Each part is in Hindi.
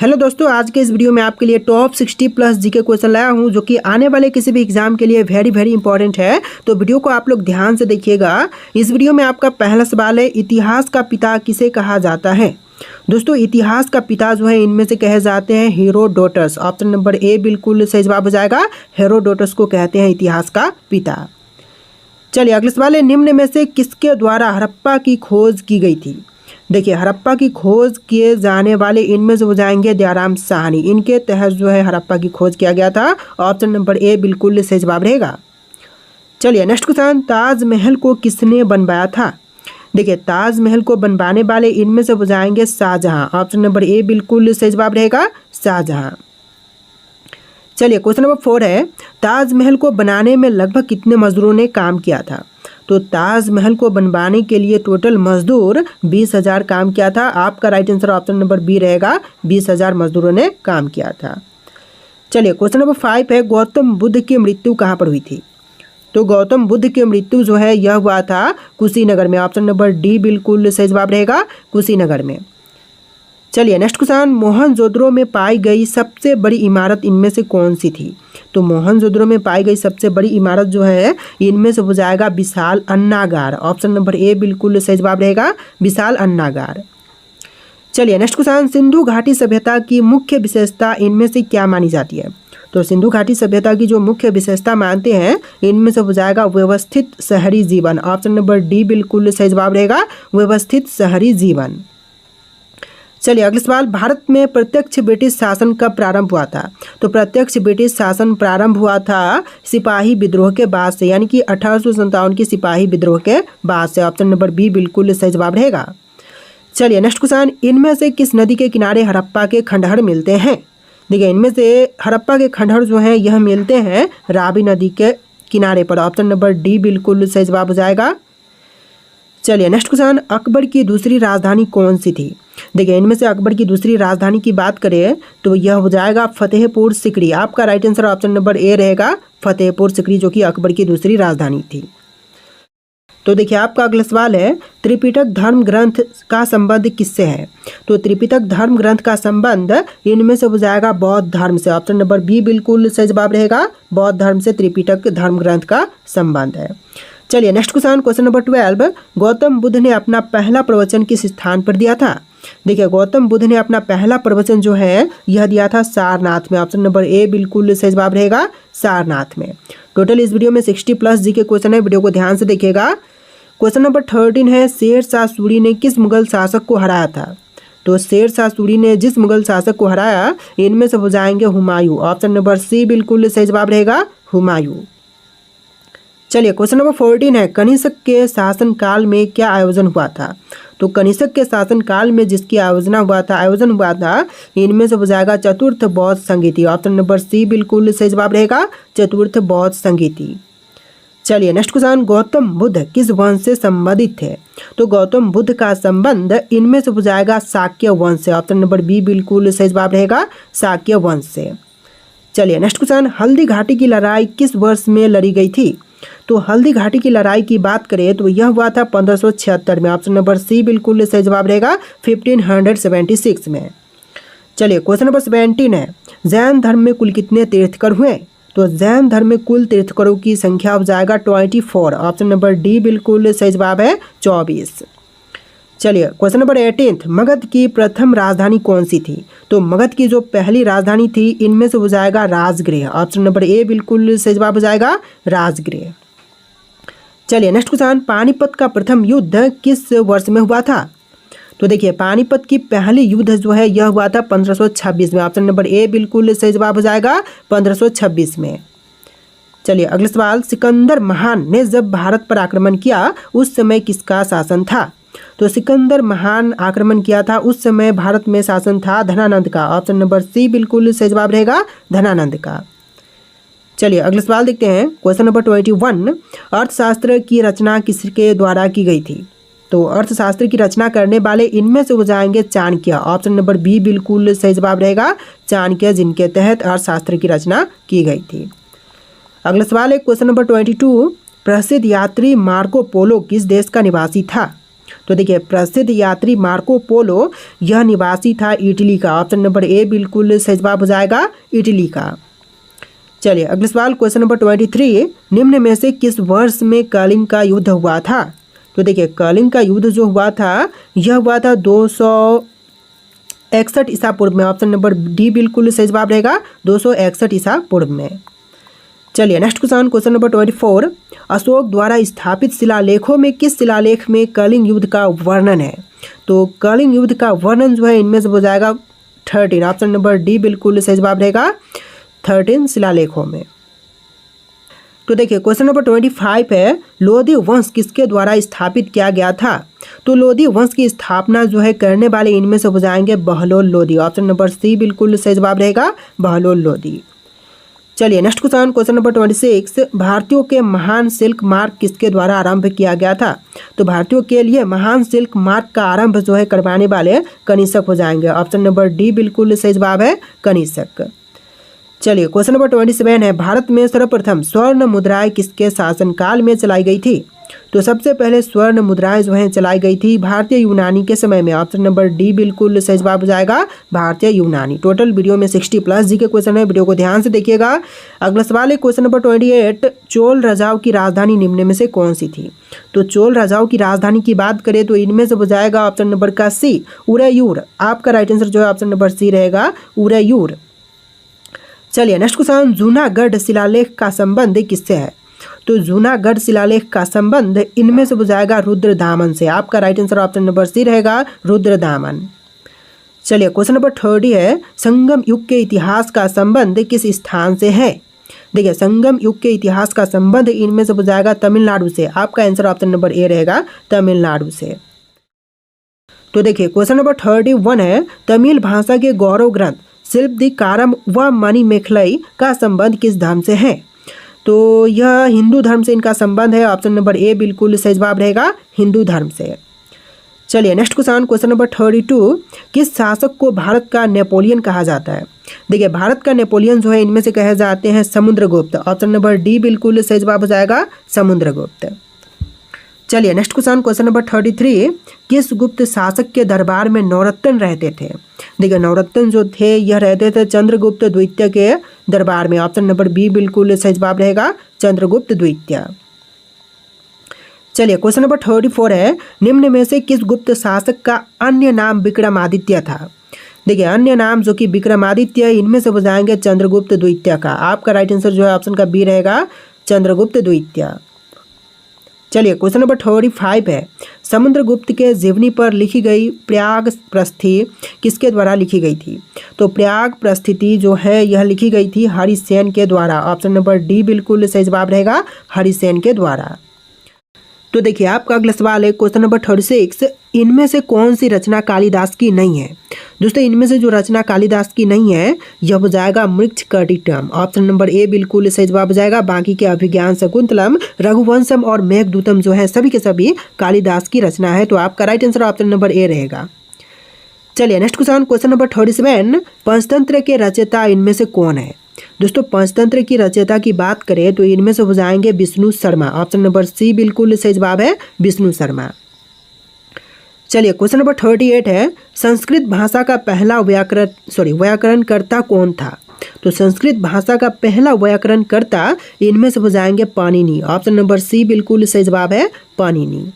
हेलो दोस्तों, आज के इस वीडियो में आपके लिए टॉप 60 प्लस जीके क्वेश्चन लाया हूं जो कि आने वाले किसी भी एग्जाम के लिए वेरी इंपॉर्टेंट है। तो वीडियो को आप लोग ध्यान से देखिएगा। इस वीडियो में आपका पहला सवाल है, इतिहास का पिता किसे कहा जाता है। दोस्तों, इतिहास का पिता जो है इनमें से कहे जाते हैं हेरोडोटस। ऑप्शन नंबर ए बिल्कुल सही जवाब हो जाएगा। हेरोडोटस को कहते हैं इतिहास का पिता। चलिए अगले सवाल है, निम्न में से किसके द्वारा हड़प्पा की खोज की गई थी। देखिए, हड़प्पा की खोज किए जाने वाले इनमें से हो जाएंगे दयाराम साहनी। इनके तहत जो है हड़प्पा की खोज किया गया था। ऑप्शन नंबर ए बिल्कुल सही जवाब रहेगा। चलिए नेक्स्ट क्वेश्चन, ताजमहल को किसने बनवाया था। देखिए, ताजमहल को बनवाने वाले इनमें से हो जाएंगे शाहजहां। ऑप्शन नंबर ए बिल्कुल सही जवाब रहेगा, शाहजहां। चलिए क्वेश्चन नंबर 4 है, ताजमहल को बनाने में लगभग कितने मजदूरों ने काम किया था। तो ताजमहल को बनवाने के लिए टोटल मजदूर 20,000 काम किया था। आपका right answer option number B रहेगा, 20,000 मजदूरों ने काम किया था। चलिए क्वेश्चन नंबर 5 है, गौतम बुद्ध की मृत्यु कहाँ पर हुई थी। तो गौतम बुद्ध की मृत्यु जो है यह हुआ था कुशीनगर में। ऑप्शन नंबर डी बिल्कुल सही जवाब रहेगा, कुशीनगर में। चलिए नेक्स्ट क्वेश्चन, मोहनजोदड़ो में पाई गई सबसे बड़ी इमारत इनमें से कौन सी थी। तो मोहनजोदड़ो में पाई गई सबसे बड़ी इमारत जो है इनमें से हो जाएगा विशाल अन्नागार। ऑप्शन नंबर ए बिल्कुल सही जवाब रहेगा, विशाल अन्नागार। चलिए नेक्स्ट क्वेश्चन, सिंधु घाटी सभ्यता की मुख्य विशेषता इनमें से क्या मानी जाती है। तो सिंधु घाटी सभ्यता की जो मुख्य विशेषता मानते हैं इनमें से हो जाएगा व्यवस्थित शहरी जीवन। ऑप्शन नंबर डी बिल्कुल सही जवाब रहेगा, व्यवस्थित शहरी जीवन। चलिए अगले सवाल, भारत में प्रत्यक्ष ब्रिटिश शासन कब प्रारंभ हुआ था। तो प्रत्यक्ष ब्रिटिश शासन प्रारंभ हुआ था सिपाही विद्रोह के बाद से, यानी कि 1857 की सिपाही विद्रोह के बाद से। ऑप्शन नंबर बी बिल्कुल सही जवाब रहेगा। चलिए नेक्स्ट क्वेश्चन, इनमें से किस नदी के किनारे हड़प्पा के खंडहर मिलते हैं। देखिए, इनमें से हड़प्पा के खंडहर जो हैं यह मिलते हैं रावी नदी के किनारे पर। ऑप्शन नंबर डी बिल्कुल सही जवाब हो जाएगा। चलिए नेक्स्ट क्वेश्चन, अकबर की दूसरी राजधानी कौन सी थी। देखिए, इनमें से अकबर की दूसरी राजधानी की बात करें तो यह हो जाएगा फतेहपुर सिकरी। आपका right answer option number A रहेगा, फतेहपुर सिकरी, जो कि अकबर की दूसरी राजधानी थी। तो देखिए आपका अगला सवाल है, त्रिपिटक धर्म ग्रंथ का संबंध किससे है। तो त्रिपिटक धर्म ग्रंथ का संबंध इनमें से हो जाएगा बौद्ध धर्म से। ऑप्शन नंबर बी बिल्कुल सही जवाब रहेगा, बौद्ध धर्म से त्रिपिटक धर्म ग्रंथ का संबंध है। चलिए next question number 12, Gautam Buddha ने अपना पहला प्रवचन किस स्थान पर दिया था। देखिए, गौतम बुद्ध ने अपना पहला प्रवचन जो है यह दिया था सारनाथ में। ऑप्शन नंबर ए बिल्कुल सही जवाब रहेगा, सारनाथ में। टोटल इस वीडियो में 60 प्लस जीके क्वेश्चन है, वीडियो को ध्यान से देखिएगा। क्वेश्चन नंबर 13 है, शेर शाह सूरी ने किस मुगल शासक को हराया था। तो शेर शाह सूरी ने जिस मुगल शासक को हराया इनमें से हो जाएंगे हुमायूं। ऑप्शन नंबर सी बिल्कुल सही जवाब रहेगा, हुमायूं। चलिए क्वेश्चन नंबर 14 है, कनिष्क के शासनकाल में क्या आयोजन हुआ था। तो कनिष्क के शासनकाल में जिसकी आयोजन हुआ था इनमें से हो जाएगा चतुर्थ बौद्ध संगीति। ऑप्शन नंबर सी बिल्कुल सही जवाब रहेगा, चतुर्थ बौद्ध संगीति। चलिए नेक्स्ट क्वेश्चन, गौतम बुद्ध किस वंश से संबंधित थे। तो गौतम बुद्ध का संबंध इनमें से हो जाएगा शाक्य वंश से। ऑप्शन नंबर बी बिल्कुल सही जवाब रहेगा, शाक्य वंश से। चलिए नेक्स्ट क्वेश्चन, हल्दी घाटी की लड़ाई किस वर्ष में लड़ी गई थी। तो हल्दी घाटी की लड़ाई की बात करें तो यह हुआ था 1576 में। ऑप्शन नंबर सी बिल्कुल सही जवाब रहेगा, 1576 में। चलिए क्वेश्चन नंबर 17 है, जैन धर्म में कुल कितने तीर्थकर हुए। तो जैन धर्म में कुल तीर्थकरों की संख्या हो जाएगा 24। ऑप्शन नंबर डी बिल्कुल सही जवाब है, 24। चलिए क्वेश्चन नंबर 18, मगध की प्रथम राजधानी कौन सी थी। तो मगध की जो पहली राजधानी थी इनमें से हो जाएगा राजगृह। ऑप्शन नंबर ए बिल्कुल सही जवाब हो जाएगा, राजगृह। चलिए नेक्स्ट क्वेश्चन, पानीपत का प्रथम युद्ध किस वर्ष में हुआ था। तो देखिए, पानीपत की पहली युद्ध जो है यह हुआ था 1526 में। ऑप्शन नंबर ए बिल्कुल सही जवाब हो जाएगा, 1526 में। चलिए अगला सवाल, सिकंदर महान ने जब भारत पर आक्रमण किया उस समय किसका शासन था। तो सिकंदर महान आक्रमण किया था उस समय भारत में शासन था धनानंद का। ऑप्शन नंबर सी बिल्कुल सही जवाब रहेगा, धनानंद का। चलिए अगला सवाल देखते हैं, क्वेश्चन नंबर 21, अर्थशास्त्र की रचना किसके द्वारा की गई थी। तो अर्थशास्त्र की रचना करने वाले इनमें से हो जाएंगे चाणक्य। ऑप्शन नंबर बी बिल्कुल सही जवाब रहेगा, चाणक्य, जिनके तहत अर्थशास्त्र की रचना की गई थी। अगला सवाल है क्वेश्चन नंबर 22, प्रसिद्ध यात्री मार्को पोलो किस देश का निवासी था। तो देखिए प्रसिद्ध यात्री मार्को पोलो यह निवासी था इटली का। ऑप्शन नंबर ए बिल्कुल सही जवाब हो जाएगा, इटली का। चलिए अगला सवाल, क्वेश्चन नंबर 23, निम्न में से किस वर्ष में कलिंग का युद्ध हुआ था? तो देखिए कलिंग का युद्ध जो हुआ था यह हुआ था 261 ईसा पूर्व में। ऑप्शन नंबर डी बिल्कुल सही जवाब रहेगा, 261 ईसा पूर्व में। चलिए next question, question number 24, Ashok द्वारा स्थापित शिलालेखों में किस शिलालेख में कलिंग युद्ध का वर्णन है? तो कलिंग युद्ध का वर्णन जो है इनमें से हो जाएगा 13। ऑप्शन नंबर डी बिल्कुल सही जवाब रहेगा, 13 शिलालेखों में। तो देखिए क्वेश्चन नंबर 25 है, लोधी वंश किसके द्वारा स्थापित किया गया था? तो लोधी वंश की स्थापना जो है करने वाले इनमें से हो जाएंगे Bahlol Lodi. Option number C बिल्कुल सही जवाब रहेगा, बहलोल लोधी। चलिए नेक्स्ट क्वेश्चन, क्वेश्चन नंबर 26, भारतीयों के महान सिल्क मार्ग किसके द्वारा आरंभ किया गया था? तो भारतीयों के लिए महान सिल्क मार्ग का आरंभ जो है करवाने वाले कनिष्क हो जाएंगे। ऑप्शन नंबर डी बिल्कुल सही जवाब है, कनिष्क। चलिए क्वेश्चन नंबर 27 है, भारत में सर्वप्रथम स्वर्ण मुद्राएं किसके शासनकाल में चलाई गई थी? तो सबसे पहले स्वर्ण मुद्राएं जो हैं चलाई गई थी भारतीय यूनानी के समय में। ऑप्शन नंबर डी बिल्कुल सही जवाब हो जाएगा, भारतीय यूनानी। टोटल वीडियो में 60+ जी के क्वेश्चन है, वीडियो को ध्यान से देखिएगा। अगला सवाल है क्वेश्चन नंबर 28, चोल राजाओं की राजधानी निम्न में से कौन सी थी? तो चोल राजाओं की राजधानी की बात करें तो इनमें से हो जाएगा ऑप्शन नंबर का सी, उदयपुर। आपका राइट आंसर जो है ऑप्शन नंबर सी रहेगा, उदयपुर। चलिए नेक्स्ट क्वेश्चन, जूनागढ़ शिलालेख का संबंध किससे है? तो जूनागढ़ शिलालेख का संबंध इनमें से हो जाएगा रुद्रदामन से। आपका right answer option number C रहेगा, रुद्रदामन। चलिए क्वेश्चन नंबर 30 है, संगम युग के इतिहास का संबंध किस स्थान से है? देखिए संगम युग के इतिहास का संबंध इनमें से हो जाएगा तमिलनाडु से। आपका आंसर ऑप्शन नंबर ए रहेगा, तमिलनाडु से। तो देखिए क्वेश्चन नंबर 31 है, तमिल भाषा के गौरव ग्रंथ शिल्पदिकारम व मणिमेखलाई का संबंध किस धर्म से है? तो यह हिंदू धर्म से इनका संबंध है। ऑप्शन नंबर ए बिल्कुल सही जवाब रहेगा, हिंदू धर्म से। चलिए नेक्स्ट क्वेश्चन, क्वेश्चन नंबर 32, किस शासक को भारत का नेपोलियन कहा जाता है? देखिए भारत का नेपोलियन जो है इनमें से कहे जाते हैं समुद्रगुप्त। ऑप्शन नंबर डी बिल्कुल सही जवाब हो जाएगा, समुद्रगुप्त। चलिए नेक्स्ट क्वेश्चन, क्वेश्चन नंबर 33, किस गुप्त शासक के दरबार में नवरत्न रहते थे? देखिए नवरत्न जो थे यह रहते थे चंद्रगुप्त द्वितीय के दरबार में। ऑप्शन नंबर बी बिल्कुल सही जवाब रहेगा, चंद्रगुप्त द्वितीय। चलिए क्वेश्चन नंबर 34 है, निम्न में से किस गुप्त शासक का अन्य नाम विक्रमादित्य था? देखिए अन्य नाम जो कि विक्रमादित्य इनमें से हो जाएंगे चंद्रगुप्त द्वितीय का। आपका राइट आंसर जो है ऑप्शन का बी रहेगा, चंद्रगुप्त द्वितीय। चलिए क्वेश्चन नंबर 35 है, समुद्रगुप्त के जीवनी पर लिखी गई प्रयाग प्रस्थि किसके द्वारा लिखी गई थी? तो प्रयाग प्रस्थिति जो है यह लिखी गई थी हरिसेन के द्वारा। ऑप्शन नंबर डी बिल्कुल सही जवाब रहेगा, हरिसेन के द्वारा। तो देखिए आपका अगला सवाल है क्वेश्चन नंबर 36, इनमें से कौन सी रचना कालिदास की नहीं है? दोस्तों इनमें से जो रचना कालिदास की नहीं है यह हो जाएगा मृच्छकटितम। ऑप्शन नंबर ए बिल्कुल सही जवाब हो जाएगा। बाकी के अभिज्ञान शकुंतलम, रघुवंशम और मेघदूतम जो है सभी के सभी कालिदास की रचना है। तो आपका right answer option number A रहेगा। चलिए next question, question number 37, Panchatantra के रचयिता इनमें से कौन है? दोस्तों पंचतंत्र की रचयिता की बात करें तो इनमें से हो जाएंगे Vishnu Sharma. Option number C बिल्कुल सही जवाब है, विष्णु शर्मा। चलिए क्वेश्चन नंबर 38 है, संस्कृत भाषा का पहला व्याकरणकर्ता कौन था? तो संस्कृत भाषा का पहला व्याकरणकर्ता इनमें से हो जाएंगे पाणिनि। ऑप्शन नंबर सी बिल्कुल सही जवाब है, पाणिनि।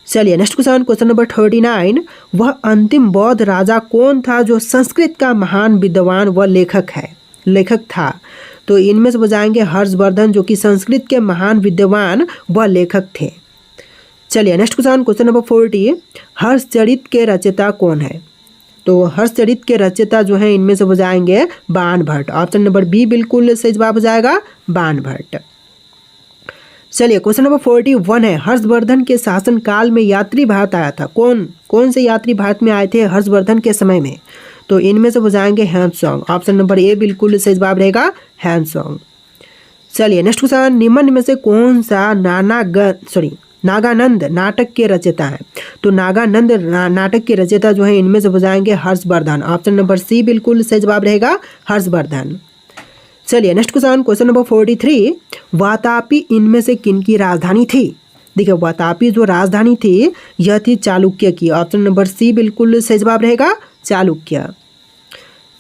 चलिए नेक्स्ट क्वेश्चन, क्वेश्चन नंबर 39, वह अंतिम बौद्ध राजा कौन था जो संस्कृत का महान विद्वान व लेखक था? तो इनमें से हो जाएंगे हर्षवर्धन जो कि संस्कृत के महान विद्वान व लेखक थे। चलिए next question, question number 40, Harshacharita के रचयिता कौन है? तो हर्षचरित के रचयिता जो है इनमें से हो जाएंगे बाणभट्ट। ऑप्शन नंबर बी बिल्कुल सही जवाब हो जाएगा, बाणभट्ट। चलिए क्वेश्चन नंबर 41 है, हर्षवर्धन के शासनकाल में यात्री भारत आया था। कौन से यात्री भारत में आए थे हर्षवर्धन के समय में? तो इनमें से हो जाएंगे ह्वेनसांग। ऑप्शन नंबर ए बिल्कुल सही जवाब रहेगा, ह्वेनसांग। चलिए नेक्स्ट क्वेश्चन, निम्न में से कौन सा नागानंद नाटक के रचयिता है? तो नागानंद नाटक के रचयिता जो है इनमें से हो जाएंगे हर्षवर्धन। ऑप्शन नंबर सी बिल्कुल सही जवाब रहेगा, हर्षवर्धन। चलिए next question, question number 43, Vatapi इनमें से किन की राजधानी थी? देखिए वातापी जो राजधानी थी यह थी चालुक्य की। ऑप्शन नंबर सी बिल्कुल सही जवाब रहेगा, चालुक्य।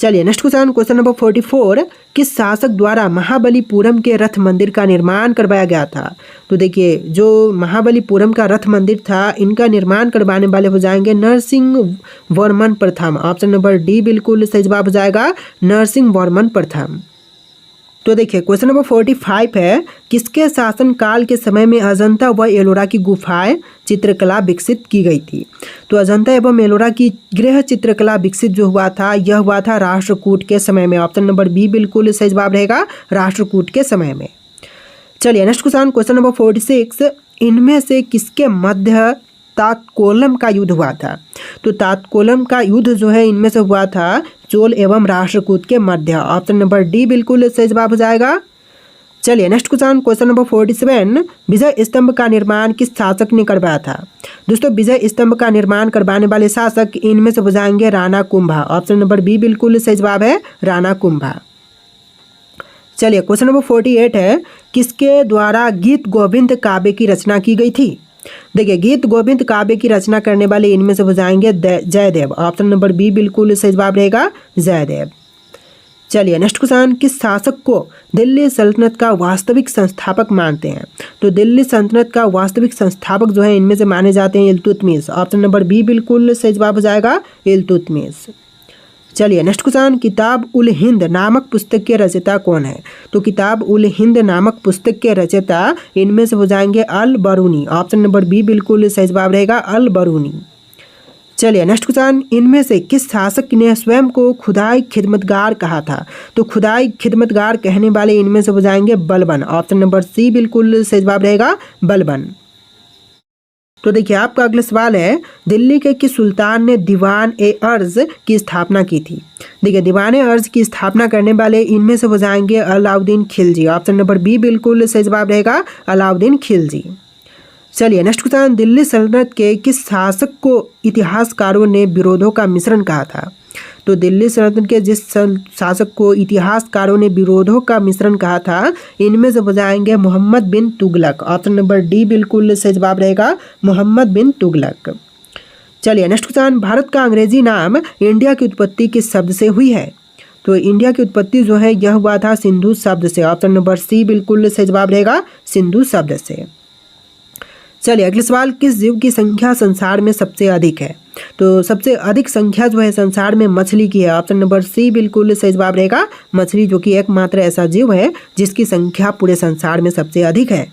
चलिए नेक्स्ट क्वेश्चन नंबर 44, किस शासक द्वारा महाबलीपुरम के रथ मंदिर का निर्माण करवाया गया था? तो देखिए जो महाबलीपुरम का रथ मंदिर था इनका निर्माण करवाने वाले हो जाएंगे नरसिंह वर्मन प्रथम। ऑप्शन नंबर डी बिल्कुल सही जवाब हो जाएगा, नरसिंह वर्मन प्रथम। तो देखिए क्वेश्चन नंबर 45 है, किसके शासनकाल के समय में अजंता व एलोरा की गुफाएं चित्रकला विकसित की गई थी? तो अजंता एवं एलोरा की गृह चित्रकला विकसित जो हुआ था यह हुआ था राष्ट्रकूट के समय में। ऑप्शन नंबर बी बिल्कुल सही जवाब रहेगा, राष्ट्रकूट के समय में। चलिए नेक्स्ट क्वेश्चन नंबर 46, इनमें से किसके मध्य तात्कोलम का युद्ध हुआ था? तो तात्कोलम का युद्ध जो है इनमें से हुआ था चोल एवं राष्ट्रकूट के मध्य। ऑप्शन नंबर डी बिल्कुल सही जवाब हो जाएगा। चलिए नेक्स्ट क्वेश्चन नंबर 47, विजय स्तंभ का निर्माण किस शासक ने करवाया था? दोस्तों विजय स्तंभ का निर्माण करवाने वाले शासक इनमें से हो जाएंगे Rana Kumbha. Option number B बिल्कुल सही जवाब है, राणा कुंभा। चलिए क्वेश्चन नंबर 48 है, किसके द्वारा गीत गोविंद काव्य की रचना की गई थी? देखिए गीत गोविंद काव्य की रचना करने वाले इनमें से हो जाएंगे जयदेव। ऑप्शन नंबर बी बिल्कुल सही जवाब रहेगा, जयदेव। चलिए नेक्स्ट क्वेश्चन, किस शासक को दिल्ली सल्तनत का वास्तविक संस्थापक मानते हैं? तो दिल्ली सल्तनत का वास्तविक संस्थापक जो है इनमें से माने जाते हैं इल्तुतमिश। ऑप्शन नंबर बी बिल्कुल सही जवाब हो जाएगा, इल्तुतमिश। चलिए नेक्स्ट क्वेश्चन, किताब उल हिंद नामक पुस्तक के रचयिता कौन है? तो किताब उल हिंद नामक पुस्तक के रचयिता इनमें से हो जाएंगे अल बरूनी। ऑप्शन नंबर बी बिल्कुल सही जवाब रहेगा, अल बरूनी। चलिए नेक्स्ट क्वेश्चन, इनमें से किस शासक ने स्वयं को खुदाई खिदमतगार कहा था? तो खुदाई खिदमतगार कहने वाले इनमें से हो जाएंगे बलबन। ऑप्शन नंबर सी बिल्कुल सही जवाब रहेगा, बलबन। तो देखिए आपका अगला सवाल है, दिल्ली के किस सुल्तान ने दीवान ए अर्ज की स्थापना की थी? देखिए दीवान ए अर्ज की स्थापना करने वाले इनमें से हो जाएंगे Alauddin Khilji. Option number B बिल्कुल सही जवाब रहेगा, अलाउद्दीन खिलजी। चलिए नेक्स्ट क्वेश्चन, दिल्ली सल्तनत के किस शासक को इतिहासकारों ने विरोधों का मिश्रण कहा था? तो दिल्ली सल्तनत के जिस शासक को इतिहासकारों ने विरोधों का मिश्रण कहा था इनमें से हो जाएंगे मोहम्मद बिन तुगलक। ऑप्शन नंबर डी बिल्कुल सही जवाब रहेगा, मोहम्मद बिन तुगलक। चलिए नेक्स्ट क्वेश्चन, भारत का अंग्रेजी नाम इंडिया की उत्पत्ति किस शब्द से हुई है? तो इंडिया की उत्पत्ति जो है यह हुआ था सिंधु शब्द से। ऑप्शन नंबर सी बिल्कुल सही जवाब रहेगा, सिंधु शब्द से। चलिए अगले सवाल, किस जीव की संख्या संसार में सबसे अधिक है? तो सबसे अधिक संख्या जो है संसार में मछली की है। ऑप्शन नंबर सी बिल्कुल सही जवाब रहेगा, मछली, जो कि एकमात्र ऐसा जीव है जिसकी संख्या पूरे संसार में सबसे अधिक है।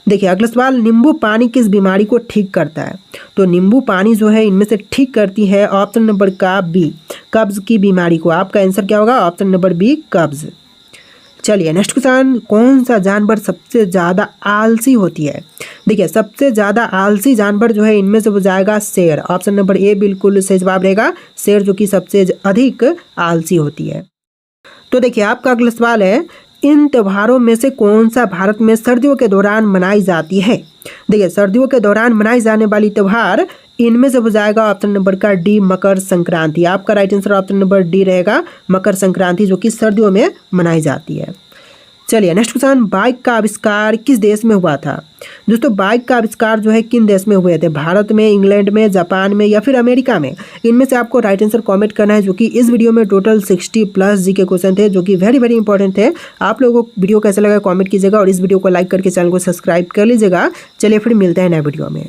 देखिए अगला सवाल, नींबू पानी किस बीमारी को ठीक करता है? तो नींबू पानी जो है इनमें से ठीक करती है ऑप्शन नंबर का बी, कब्ज की बीमारी को। आपका आंसर क्या होगा? ऑप्शन नंबर बी, कब्ज। चलिए नेक्स्ट क्वेश्चन, कौन सा जानवर सबसे ज़्यादा आलसी होती है? देखिए सबसे ज़्यादा आलसी जानवर जो है इनमें से हो जाएगा शेर। ऑप्शन नंबर ए बिल्कुल सही जवाब रहेगा, शेर, जो कि सबसे अधिक आलसी होती है। तो देखिए आपका अगला सवाल है, इन त्योहारों में से कौन सा भारत में सर्दियों के दौरान मनाई जाती है? देखिए सर्दियों के दौरान मनाई जाने वाली त्योहार इनमें से हो जाएगा ऑप्शन नंबर का डी, मकर संक्रांति। आपका right answer option number D रहेगा, मकर संक्रांति, जो कि सर्दियों में मनाई जाती है। चलिए नेक्स्ट क्वेश्चन, बाइक का आविष्कार किस देश में हुआ था? दोस्तों बाइक का आविष्कार जो है किन देश में हुए थे? भारत में, इंग्लैंड में, जापान में या फिर अमेरिका में? इनमें से आपको राइट आंसर कमेंट करना है, जो कि इस वीडियो में टोटल 60+ जी के क्वेश्चन थे, जो कि वेरी वेरी इंपॉर्टेंट थे। आप लोगों को वीडियो कैसा लगा कमेंट कीजिएगा और इस वीडियो को लाइक करके चैनल को सब्सक्राइब कर लीजिएगा। चलिए फिर मिलते हैं नए वीडियो में।